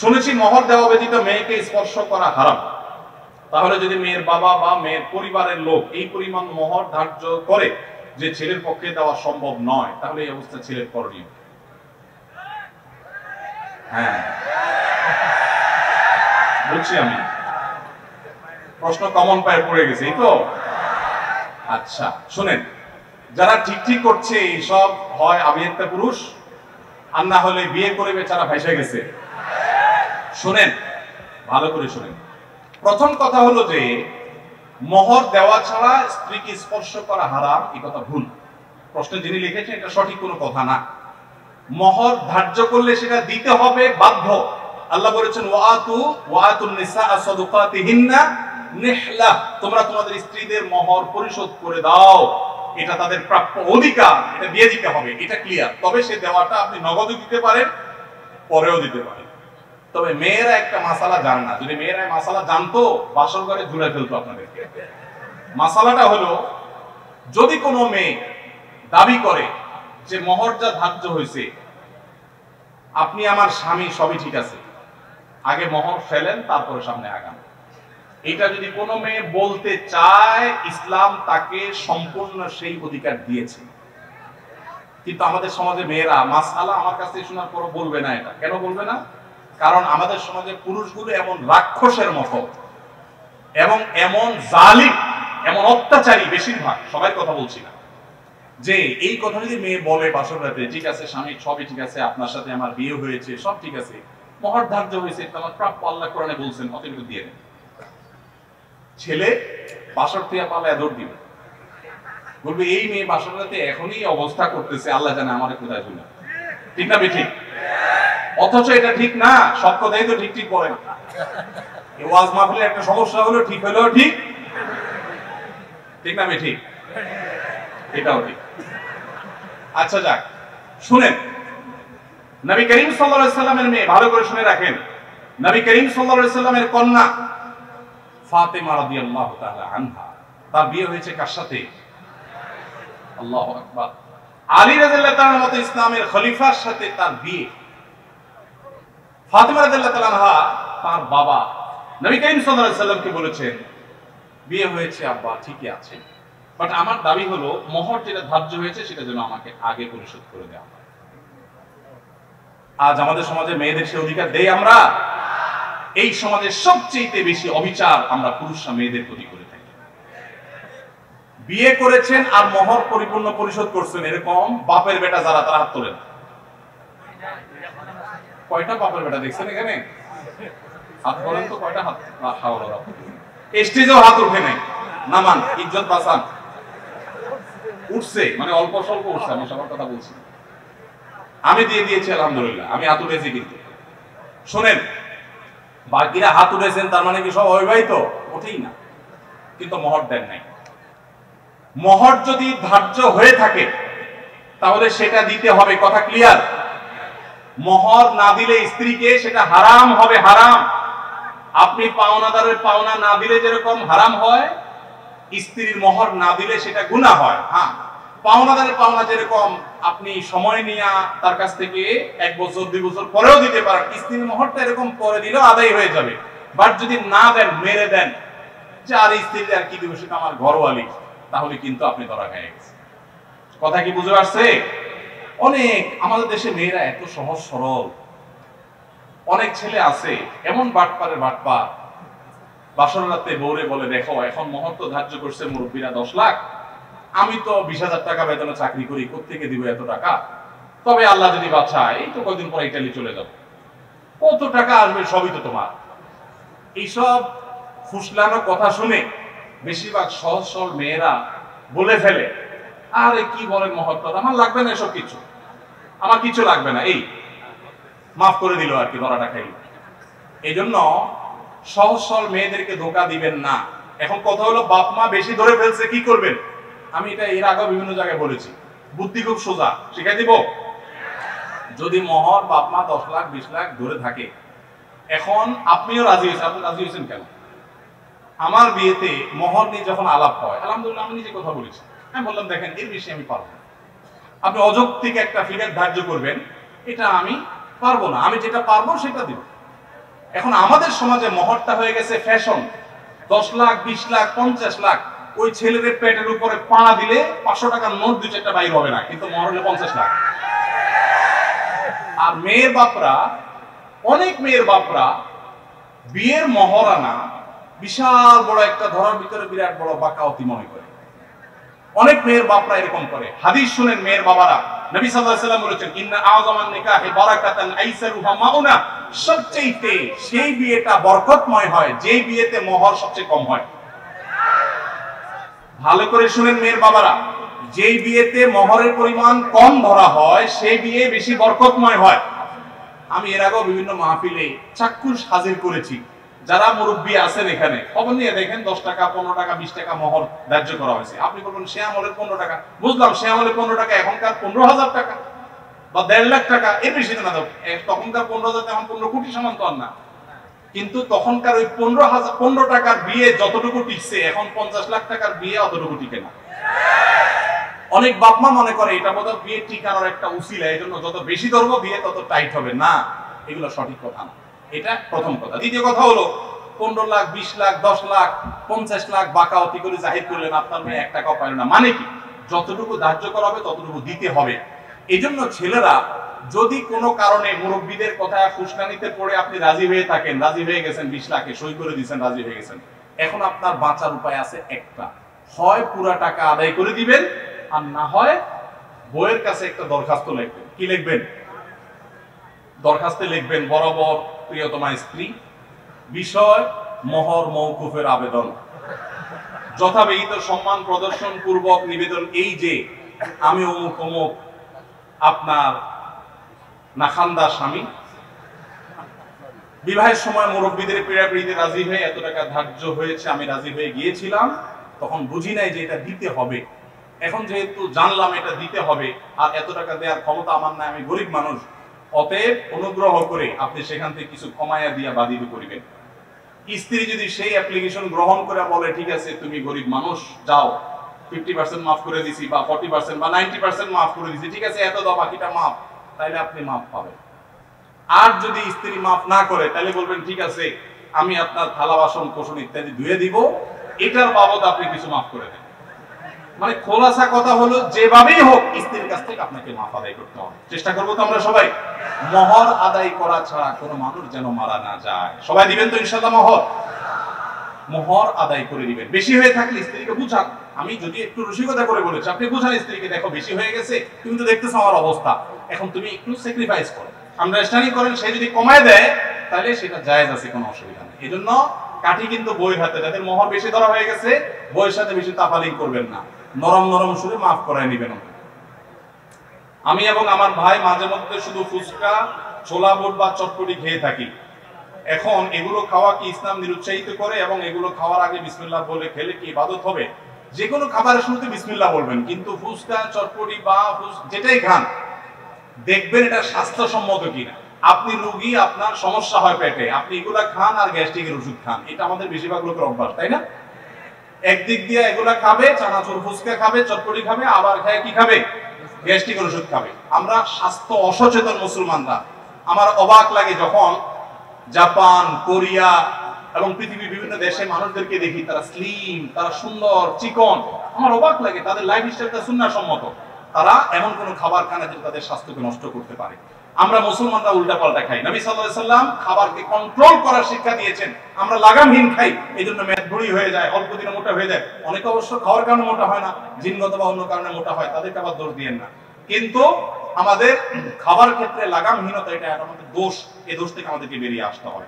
শুনেছি মোহর দেওয়া ব্যতীত মেয়েকে স্পর্শ করা হারাম। তাহলে যদি মেয়ের বাবা বা মেয়ের পরিবারের লোক এই পরিমাণ মোহর ধার্য করে যে ছেলের পক্ষে দেওয়া সম্ভব নয়, তাহলে এই অবস্থা ছেলের করণীয়? হ্যাঁ, বুঝছি আমি, প্রশ্ন কমন পায়ে পড়ে গেছে, এই তো। আচ্ছা শুনেন, যারা ঠিক ঠিক করছে এইসব হয় আবিয়াত্তা পুরুষ, আর না হলে বিয়ে করে বেচারা ভাইসা গেছে। শুনেন, ভালো করে শুনেন। প্রথম কথা হলো যে মোহর দেওয়া ছাড়া স্ত্রীকে স্পর্শ করা হারাম, এই কথা ভুল। প্রশ্নে যিনি লিখেছেন এটা সঠিক কোনো কথা না। মোহর ধার্য করলে সেটা দিতে হবে বাধ্য। আল্লাহ বলেছেন ওয়াতুন নিসাআ সাদুকাতিহিন্না নিহলা, তোমরা তোমাদের স্ত্রীদের মোহর পরিশোধ করে দাও, এটা তাদের প্রাপ্য অধিকার, এটা দিয়ে দিতে হবে, এটা ক্লিয়ার। তবে সে দেওয়াটা আপনি নগদও দিতে পারেন, পরেও দিতে পারেন। তবে মেয়েরা একটা মাসালা জান না, যদি মেয়েরা মাসালা জানতো বাসর ঘরে ঝুলে ফেলতো আপনাদেরকে। মাসালাটা হলো, যদি কোনো মেয়ে দাবি করে যে মোহর যা ধার্য হয়েছে, আপনি আমার স্বামী, সবই ঠিক আছে, আগে মোহর ফেলেন তারপরে সামনে আগান, এটা যদি কোনো মেয়ে বলতে চায়, ইসলাম তাকে সম্পূর্ণ সেই অধিকার দিয়েছে। কিন্তু আমাদের সমাজে মেয়েরা মাসালা আমার কাছে শোনার পর বলবে না। এটা কেন বলবে না? কারণ আমাদের সমাজে পুরুষগুলো এমন রাক্ষসের মতো এবং এমন জালিম, এমন অত্যাচারী, বেশিরভাগ, সবাই কথা বলছি না, যে এই কথা যদি মেয়ে বলে বাসর রাতে, ঠিক আছে স্বামী সবই ঠিক আছে, আপনার সাথে আমার বিয়ে হয়েছে, সব ঠিক আছে, মোহর ধার্য হয়েছে, আমার প্রাপ্য আল্লাহ কোরআনে বলছেন, অতটুকু দিয়ে দেন। ছেলে বাসর থেকে পালায় দৌড় দিবে, বলবে এই মেয়ে বাসর রাতে এখনই অবস্থা করতেছে, আল্লাহ জানে আমার কোথায় শুনে। ঠিক না ঠিক? অথচ এটা ঠিক না, সব কথাই তো ঠিক ঠিক বলেন। ওয়াজ মাহফিলে একটা সমস্যা হলো, ঠিক হলেও ঠিক, ঠিক না ঠিক? এটাও ঠিক। আচ্ছা যাক, শুনেন, নবী করিম সাল্লাল্লাহু আলাইহি সাল্লামের মেয়ে, ভালো করে শুনে রাখেন, নবী করিম সাল্লাল্লাহু আলাইহি সাল্লামের কন্যা ফাতেমা রাদিয়াল্লাহু তাআলা আনহা, তার বিয়ে হয়েছে কার সাথে? আল্লাহু আকবার, আলী রাদিয়াল্লাহু তাআলার মতো ইসলামের খলিফার সাথে তার বিয়ে। ফাতেমা রাদিয়াল্লাহু তাআলা আনহা তার বাবা নবী করিম সাল্লাল্লাহু আলাইহি সাল্লামকে বলেছেন, বিয়ে হয়েছে আব্বা ঠিকই আছে, বাট আমার দাবি হলো মোহর যেটা ধার্য হয়েছে সেটা যেন আমাকে আগে পরিশোধ করে দেওয়া হয়। আজ আমাদের সমাজে মেয়েদের সে অধিকার দেই আমরা? এই সমাজের সবচেয়ে বেশি অবিচার আমরা পুরুষরা মেয়েদের প্রতি করে থাকি। বিয়ে করেছেন আর মোহর পরিপূর্ণ পরিশোধ করছেন এরকম বাপের বেটা যারা, তারা হাত তোলেন। কয়টা বাপের বেটা দেখছেন এখানে? হাত বলেন তো, কয়টা হাত? স্টেজেও হাত উঠে নাই, নামান, ইজ্জত বাঁচান। উঠছে মানে অল্প স্বল্প উঠছে, আমি সবার কথা বলছি, আমি দিয়ে দিয়েছি আলহামদুলিল্লাহ, আমি হাত উঠেছি। কিন্তু শোনেন, বাকিরা হাত উঠেছেন তার মানে কি সব অবিবাহিত? ওঠেই না, কিন্তু মোহর দেন নাই। মোহর যদি ধার্য হয়ে থাকে তাহলে সেটা দিতে হবে, কথা ক্লিয়ার? মোহর না দিলে স্ত্রীকে সেটা হারাম হবে, হারাম। আপনি পাওনাদারের পাওনা না দিলে যেরকম হারাম হয়, স্ত্রীর মোহর না দিলে সেটা গুনাহ হয়। হ্যাঁ, পাওনাদারের পাওনা যেরকম আপনি সময় নিয়ে তার কাছ থেকে 1 বছর 2 বছর পরেও দিতে পারেন, স্ত্রীর মোহরটা এরকম পরে দিলেও আদায় হয়ে যাবে। বাট যদি না দেন, মেরে দেন যে আর স্ত্রীর আর কি দিব, সেটা আমার ঘরওয়ালি, তাহলে কিন্তু আপনি ধরা খেয়ে গেছেন। কথা কি বুঝে আসছে? অনেক আমাদের দেশে মেয়েরা এত সহজ সরল, অনেক ছেলে আছে এমন বাটপারের বাটপার, বাসর রাতে বউরে বলে, দেখো এখন মোহর তো ধার্য করছে মুরব্বীরা 10 লাখ, আমি তো 20,000 টাকা বেতনে চাকরি করি, কোত্থেকে দিব এত টাকা? তবে আল্লাহ যদি বাঁচায়, এই তো কয়দিন পর ইটালি চলে যাব, কত টাকা আসবে, সবই তো তোমার। এইসব ফুসলানো কথা শুনে বেশিরভাগ সহজ সরল মেয়েরা বলে ফেলে, আরে কি বলেন মোহর, আমার লাগবে না এসব কিছু, আমার কিছু লাগবে না, এই মাফ করে দিল আর কি, ধরাটা খাইল। এই জন্য সহজ সরল মেয়েদেরকে ধোকা দিবেন না। এখন কথা হলো, বাপ মা বেশি ধরে ফেলছে, কি করবেন? আমি এটা এর আগে বিভিন্ন জায়গায় বলেছি, বুদ্ধি খুব সোজা, শিখাই দিব। যদি মোহর বাপ মা 10 লাখ 20 লাখ ধরে থাকে, এখন আপনিও রাজি হয়েছেন, আপনি রাজি হয়েছেন কেন? আমার বিয়েতে মোহর নিয়ে যখন আলাপ হয়, আলহামদুলিল্লাহ আমি নিজে কথা বলেছি, আমি বললাম দেখেন এর বেশি আমি পারবো না, আপনি অযৌক্তিক একটা ফিগার ধার্য করবেন, এটা আমি পারবো না, আমি যেটা পারবো সেটা দিব। এখন আমাদের সমাজে মহরটা হয়ে গেছে ফ্যাশন। 10 লাখ, 20 লাখ, 50 লাখ, ওই ছেলেদের পেটের উপরে পা দিলে 500 টাকার নোট 2-4টা বাইর হবে না, কিন্তু মহর হলে 50 লাখ। আর মেয়ের বাপরা, অনেক মেয়ের বাপরা বিয়ের মহরানা বিশাল বড় একটা ধরার ভিতরে বিরাট বড় বাকাওয়াতি মনে করে। অনেক মেয়ের বাপরা এরকম করে। হাদিস শুনেন মেয়ের বাবারা, নবী সাল্লাল্লাহু আলাইহি ওয়াসাল্লাম বলেছেন, ইন্না আযমান নিকাহি বারাকাতান আইসারুহা মাউনা, সবচেয়ে সেই বিয়েটা বরকতময় হয় যে বিয়েতে মোহর সবচেয়ে কম হয়। ভালো করে শুনেন মেয়ের বাবারা, যেই বিয়েতে মোহরের পরিমাণ কম ধরা হয় সেই বিয়ে বেশি বরকতময় হয়। আমি এর আগেও বিভিন্ন মাহফিলে চাক্ষুষ হাজির করেছি। যারা মুরব্বী আছেন এখানে, খবর নিয়ে দেখেন 10 টাকা, 15 টাকা, 20 টাকা মোহর ধার্য করা হয়েছে। আপনি বলবেন সে আমলের 15 টাকা, বুঝলাম সে আমলের 15 টাকা, এখনকার 15,000 টাকা বা 1.5 লাখ টাকা, এর বেশি না। তখনকার 15,000 এখন 15 কোটি সমান তো আর না। কিন্তু তখনকার ওই 15 টাকার বিয়ে যতটুকু টিকছে, এখন 50 লাখ টাকার বিয়ে অতটুকু টিকে না। অনেক বাপমা মনে করে এটা বোধহয় বিয়ে টিকানোর একটা উসিলা, এই জন্য যত বেশি ধরবো বিয়ে তত টাইট হবে। না, এগুলো সঠিক কথা না। এটা প্রথম কথা। দ্বিতীয় কথা হলো 15 লাখ, 20 লাখ, 10 লাখ, 50 লাখ বাকাওয়াতি করে জাহির করলেন, আপনার মেয়ে 1 টাকাও পাইল না। মানে কি? যতটুকু ধার্য করা হবে ততটুকু দিতে হবে। এই জন্য ছেলেরা যদি কোনো কারণে মুরব্বীদের কথা ফুসকানিতে পড়ে আপনি রাজি হয়ে থাকেন, রাজি হয়ে গেছেন 20 লাখে, সই করে দিয়েছেন, রাজি হয়ে গেছেন, এখন আপনার বাঁচার উপায় আছে একটা, হয় পুরা টাকা আদায় করে দিবেন, আর না হয় বইয়ের কাছে একটা দরখাস্ত লিখবেন। কি লিখবেন? দরখাস্তে লিখবেন, বরাবর প্রিয়তমা স্ত্রী, বিষয় মোহর মওকুফের আবেদন, যথাবিহিত সম্মান প্রদর্শন পূর্বক নিবেদন এই যে আমি অমুক অমুক আপনার নাখান্দার স্বামী, বিবাহের সময় মুরব্বীদের পীড়াপিড়িতে রাজি হয়ে এত টাকা ধার্য হয়েছে, আমি রাজি হয়ে গিয়েছিলাম, তখন বুঝি নাই যে এটা দিতে হবে। এখন যেহেতু জানলাম এটা দিতে হবে, আর এত টাকা দেওয়ার ক্ষমতা আমার নাই, আমি গরিব মানুষ, অতএব অনুগ্রহ করে আপনি সেখান থেকে কিছু কমাইয়া দিয়া বাদিত করিবেন। স্ত্রী যদি সেই অ্যাপ্লিকেশন গ্রহণ করে বলে ঠিক আছে তুমি গরিব মানুষ, যাও 50% মাফ করে দিছি, বা 40% বা 90% মাফ করে দিছি, ঠিক আছে এত দাও, বাকিটা মাফ, তাইলে আপনি মাফ পাবেন। আর যদি স্ত্রী মাফ না করে, তাহলে বলবেন ঠিক আছে আমি আপনার থালা বাসন কোসন ইত্যাদি ধুয়ে দিব, এটার বাবদ আপনি কিছু মাফ করে দেন। মানে খোলাসা কথা হলো, যেভাবেই হোক স্ত্রীর কাছ থেকে আপনাকে মাফ আদায় করতে হবে। চেষ্টা করবো তো আমরা সবাই। মোহর আদায় করা ছাড়া কোনো মানুষ যেন মারা না যায়। সবাই দিবেন তো ইনশাআল্লাহ মোহর? মোহর আদায় করে দিবেন। বেশি হয়ে থাকলে স্ত্রীকে বুঝান। আমি যদি একটু রসিকতা করে বলেছি, আপনি বুঝান স্ত্রীকে, দেখো বেশি হয়ে গেছে, তুমি তো দেখতেছো আমার অবস্থা, এখন তুমি একটু স্যাক্রিফাইস করো, আন্ডারস্ট্যান্ডিং করেন। সে যদি কমায় দেয় তাহলে সেটা জায়েজ আছে, কোনো অসুবিধা নেই। এই জন্য কাঠি কিন্তু বইয়ের হাতে, যাদের মোহর বেশি ধরা হয়ে গেছে বইয়ের সাথে বেশি তাফালিং করবেন না, নরম নরম সুরে মাফ করায় নিবেন। আমি এবং আমার ভাই মাঝে মধ্যে শুধু ফুচকা, ছোলা বুট বা চটপটি খেয়ে থাকি। এখন এগুলো খাওয়া কি ইসলাম নিরুৎসাহিত করে? এবং এগুলো খাওয়ার আগে বিসমিল্লাহ বলে খেলে কি ইবাদত হবে? যে কোনো খাবারের শুরুতে বিসমিল্লাহ বলবেন, কিন্তু ফুচকা, চটপটি বা যেটাই খান দেখবেন এটা স্বাস্থ্যসম্মত কিনা। আপনি রোগী, আপনার সমস্যা হয় পেটে, আপনি এগুলা খান আর গ্যাস্ট্রিকের ওষুধ খান, এটা আমাদের বেশিরভাগ লোকের অভ্যাস, তাই না? একদিক দিয়ে এগুলা খাবে, চানাচুর ফুচকা খাবে, চটপটি খাবে, আবার খায় কি খাবে? গ্যাস্ট্রিকের ওষুধ খাবে। আমরা স্বাস্থ্য অসচেতন মুসলমানরা। আমার অবাক লাগে যখন জাপান, কোরিয়া এবং পৃথিবীর বিভিন্ন দেশে মানুষদেরকে দেখি, তারা স্লিম, তারা সুন্দর, চিকন। আমার অবাক লাগে, তাদের লাইফ স্টাইলটা সুন্নাহ সম্মত। তারা এমন কোন খাবার খায় না যেটা তাদের স্বাস্থ্যকে নষ্ট করতে পারে। আমরা মুসলমানরা উল্টা পাল্টা খাই। নবী সাল্লাল্লাহু আলাইহি সাল্লাম খাবারকে কন্ট্রোল করার শিক্ষা দিয়েছেন। আমরা লাগামহীন খাই, এইজন্য মেদভুঁড়ি হয়ে যায়, অল্প দিনে মোটা হয়ে যায়। অনেকে অবশ্য খাওয়ার কারণে মোটা হয় না, জিনগত বা অন্য কারণে মোটা হয়, তাদেরকে আবার দোষ দিয়েন না। কিন্তু আমাদের খাবার ক্ষেত্রে লাগামহীনতা, এটা আমাদের দোষ। এই দোষ থেকে আমাদেরকে বেরিয়ে আসতে হবে।